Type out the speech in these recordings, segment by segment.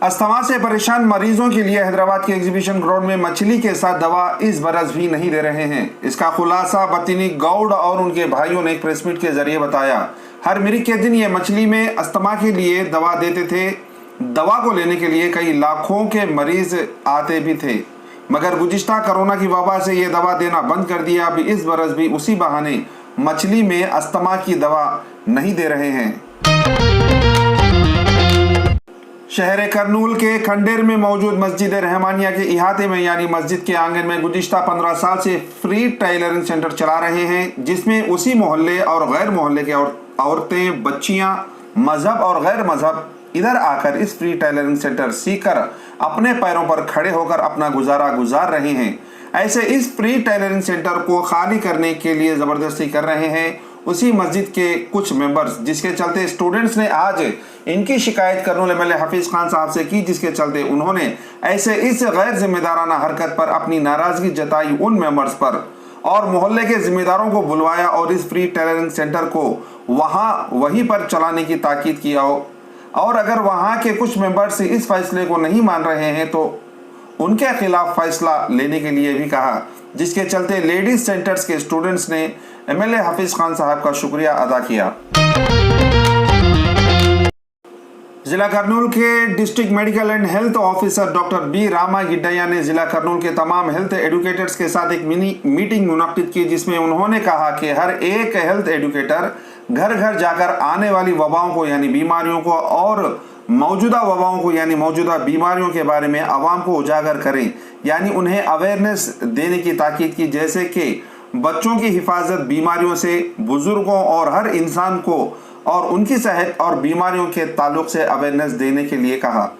Asthma से परेशान मरीजों के लिए हैदराबाद के एग्जीबिशन ग्राउंड में मछली के साथ दवा इस बरस भी नहीं दे रहे हैं। इसका खुलासा बतिनी गौड़ और उनके भाइयों ने एक प्रेस मीट के जरिए बताया। हर मिरी के दिन ये मछली में अस्थमा के लिए दवा देते थे। दवा को लेने के लिए कई लाखों के मरीज आते भी थे, मगर गुज़िश्ता कोरोना की वबा से ये दवा देना बंद कर दिया। अभी इस बरस भी उसी बहाने मछली में अस्थमा की दवा नहीं दे रहे हैं। शहर करनूल के खंडेर में मौजूद मस्जिद रहमानिया के इहाते में यानी मस्जिद के आंगन में गुज़िश्ता 15 साल से फ्री टेलरिंग सेंटर चला रहे हैं, जिसमें उसी मोहल्ले और गैर मोहल्ले के औरतें, बच्चियां, मजहब और गैर मजहब इधर आकर इस फ्री टेलरिंग सेंटर सीखकर अपने पैरों पर खड़े होकर अपना गुजारा गुजार रहे हैं। ऐसे इस फ्री टेलरिंग सेंटर को खाली करने के लिए जबरदस्ती कर रहे हैं उसी मस्जिद के कुछ मेंबर्स, जिसके चलते स्टूडेंट्स ने आज इनकी शिकायत करनूल एमएलए हफीज खान साहब से की, जिसके चलते उन्होंने ऐसे इस गैर जिम्मेदाराना हरकत पर अपनी नाराजगी जताई उन मेंबर्स पर और मोहल्ले के जिम्मेदारों को बुलवाया और इस फ्री टेलरिंग सेंटर को वहीं पर चलाने की ताकीद किया। और अगर वहां के कुछ मेंबर्स इस फैसले को नहीं मान रहे हैं तो उनके खिलाफ फैसला लेने के लिए भी कहा, जिसके चलते लेडीज सेंटर्स के स्टूडेंट्स ने एमएलए हफीज खान साहब का शुक्रिया अदा किया। जिला करनूल के district medical and health officer doctor B Rama Giddaiah ने जिला करनूल के तमाम हेल्थ एडुकेटर्स के साथ एक मिनी मीटिंग मुनक्किद की, जिसमें उन्होंने कहा कि हर एक हेल्थ एडुकेटर घर घर जाकर आने वाली वबाओं को यानी बीमारियों को और मौजूदा वबाओं को यानी मौजूदा बीमारियों के बारे में आवाम को उजागर करें, यानी उन्हें अवेयरनेस देने की ताकीद की, जैसे कि बच्चों की हिफाजत बीमारियों से, बुजुर्गों और हर इंसान को और उनकी सेहत और बीमारियों के ताल्लुक से अवेयरनेस देने के लिए कहा।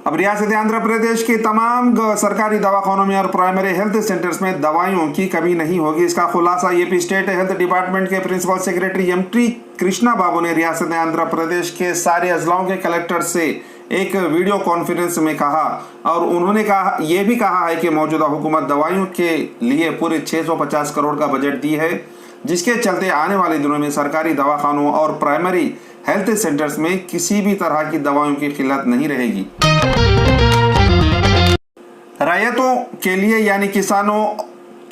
अब रियासत आंध्र प्रदेश के तमाम सरकारी दवाखानों में और प्राइमरी हेल्थ सेंटर्स में दवाइयों की कमी नहीं होगी। इसका खुलासा यूपी स्टेट हेल्थ डिपार्टमेंट के प्रिंसिपल सेक्रेटरी एम.टी. कृष्णा बाबू ने रियासत आंध्र प्रदेश के सारे अजलाओं के कलेक्टर से एक वीडियो कॉन्फ्रेंस में कहा और उन्होंने यह भी कहा है कि मौजूदा हुकूमत दवाइयों के लिए पूरे 650 करोड़ का बजट दी है, जिसके चलते आने वाले दिनों में सरकारी दवाखानों और प्राइमरी हेल्थ सेंटर्स में किसी भी तरह की दवाओं की किल्लत नहीं रहेगी। रैयतों के लिए यानी किसानों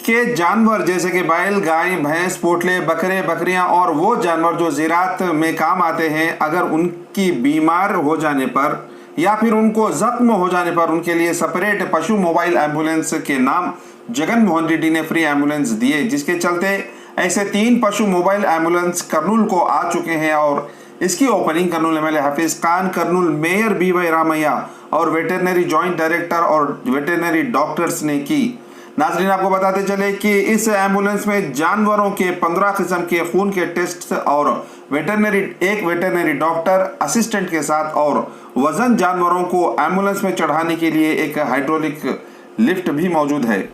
के जानवर जैसे कि बैल, गाय, भैंस, पोटले, बकरे, बकरियां और वो जानवर जो ज़राअत में काम आते हैं, अगर उनकी बीमार हो जाने पर या फिर उनको जख्म हो जाने पर उनके लिए सेपरेट पशु मोबाइल एम्बुलेंस के नाम जगन मोहन रेड्डी ने फ्री एम्बुलेंस दिए, जिसके चलते ऐसे 3 पशु मोबाइल एम्बुलेंस करनूल को आ चुके हैं और इसकी opening Kurnool MLA Hafeez Khan, Kurnool mayor B Y. Ramaiah और वेटरनरी जॉइंट डायरेक्टर और वेटरनरी डॉक्टर्स ने की। नाज़रीन, आपको बताते चले कि इस एम्बुलेंस में जानवरों के 15 किस्म के खून के टेस्ट और एक वेटरनरी डॉक्टर असिस्टेंट के साथ और वजन जानवरों को एम्बुलेंस में चढ़ाने के लिए एक हाइड्रोलिक लिफ्ट भी मौजूद है।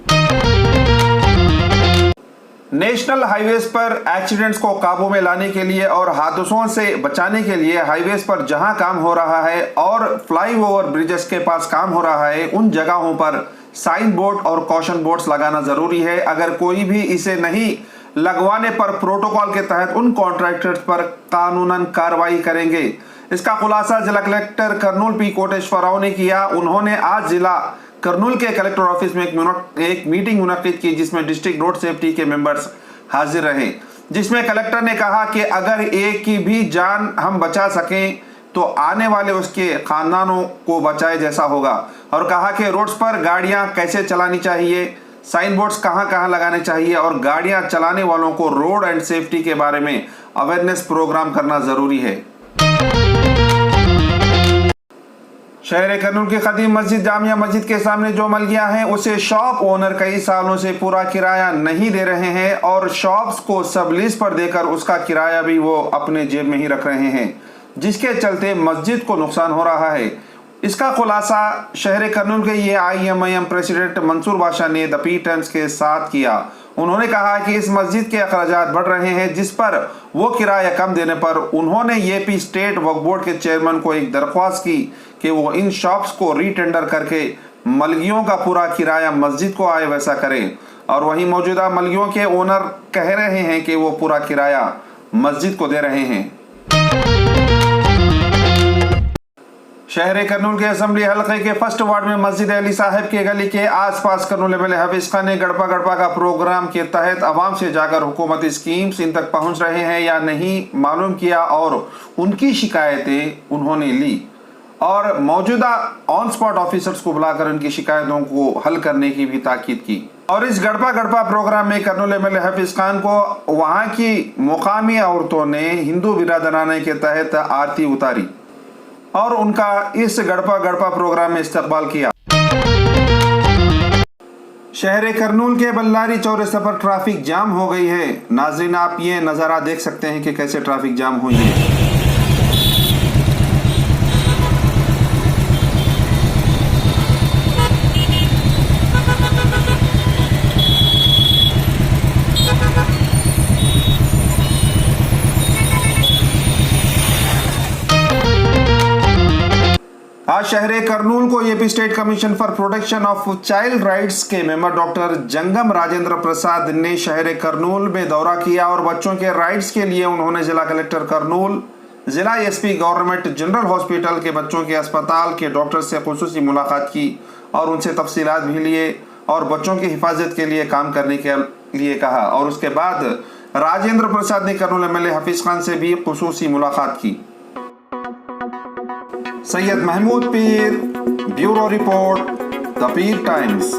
नेशनल हाईवेज पर एक्सीडेंट्स को काबू में लाने के लिए और हादसों से बचाने के लिए हाईवेज पर जहां काम हो रहा है और फ्लाईओवर ब्रिजेस के पास काम हो रहा है, उन जगहों पर साइन बोर्ड और कॉशन बोर्ड्स लगाना जरूरी है। अगर कोई भी इसे नहीं लगवाने पर प्रोटोकॉल के तहत उन कॉन्ट्रैक्टर्स पर कानूनन कार्रवाई करेंगे। इसका खुलासा जिला कलेक्टर करनूल पी कोटेश्वर राव ने किया। उन्होंने आज जिला करनूल के कलेक्टर ऑफिस में एक मीटिंग मुनक्किद की, जिसमें डिस्ट्रिक्ट रोड सेफ्टी के मेंबर्स हाजिर रहे, जिसमें कलेक्टर ने कहा कि अगर एक की भी जान हम बचा सकें तो आने वाले उसके खानदानों को बचाए जैसा होगा, और कहा कि रोड्स पर गाड़ियां कैसे चलानी चाहिए, साइन बोर्ड्स कहां कहां लगाने चाहिए और गाड़ियां चलाने वालों को रोड एंड सेफ्टी के बारे में अवेयरनेस प्रोग्राम करना जरूरी है। शहर करनूल की कदीम मस्जिद जामिया मस्जिद के सामने जो मलगिया है उसे शॉप ओनर कई सालों से पूरा किराया नहीं दे रहे हैं और शॉप्स को सब लीज पर देकर उसका किराया भी वो अपने जेब में ही रख रहे हैं, जिसके चलते मस्जिद को नुकसान हो रहा है। इसका खुलासा शहर करनूल के AIMIM प्रेसिडेंट मंसूर बादशाह ने द पी टाइम्स के साथ किया। उन्होंने कहा कि इस मस्जिद के अखराजात बढ़ रहे हैं, जिस पर वो किराया कम देने पर उन्होंने यूपी स्टेट वक्फ बोर्ड के चेयरमैन को एक दरख्वास्त की कि वो इन शॉप्स को रीटेंडर करके मलगियों का पूरा किराया मस्जिद को आए वैसा करें। और वहीं मौजूदा मलगियों के ओनर कह रहे हैं कि वो पूरा किराया मस्जिद को दे रहे हैं। शहर करनूल के असम्बली हल्के के फर्स्ट वार्ड में मस्जिद अली साहब के गली के आसपास करनूल एमएलए हफीज खान ने गड़पा गड़पा का प्रोग्राम के तहत आवाम से जाकर हुकूमती स्कीम्स इन तक पहुंच रहे हैं या नहीं मालूम किया और उनकी शिकायतें उन्होंने ली और मौजूदा ऑन स्पॉट ऑफिसर्स को बुलाकर उनकी शिकायतों को हल करने की भी ताकीद की। और इस गड़पा गड़पा प्रोग्राम में करनूल एमएलए हफीज खान को वहां की मुकामी औरतों ने हिंदू बिरादराने के तहत आरती उतारी और उनका इस गड़पा गड़पा प्रोग्राम में इस्तकबाल किया। शहर करनूल के बल्लारी चौराहे पर ट्रैफिक जाम हो गई है। नाजरीन, आप ये नज़ारा देख सकते हैं कि कैसे ट्रैफिक जाम हुई है। आज शहर करनूल को UP state commission for protection of child rights के मेंबर डॉक्टर जंगम राजेंद्र प्रसाद ने शहर करनूल में दौरा किया और बच्चों के राइट्स के लिए उन्होंने जिला कलेक्टर करनूल, जिला एसपी गवर्नमेंट जनरल हॉस्पिटल के बच्चों के अस्पताल के डॉक्टर से खुसूसी मुलाकात की और उनसे तफसीलात भी लिए और बच्चों की हिफाजत के लिए काम करने के लिए कहा। और उसके बाद राजेंद्र प्रसाद ने करनूल एमएलए हफीज खान से भी खुसूसी मुलाकात की। सैयद महमूद पीर, bureau report, the Pir times.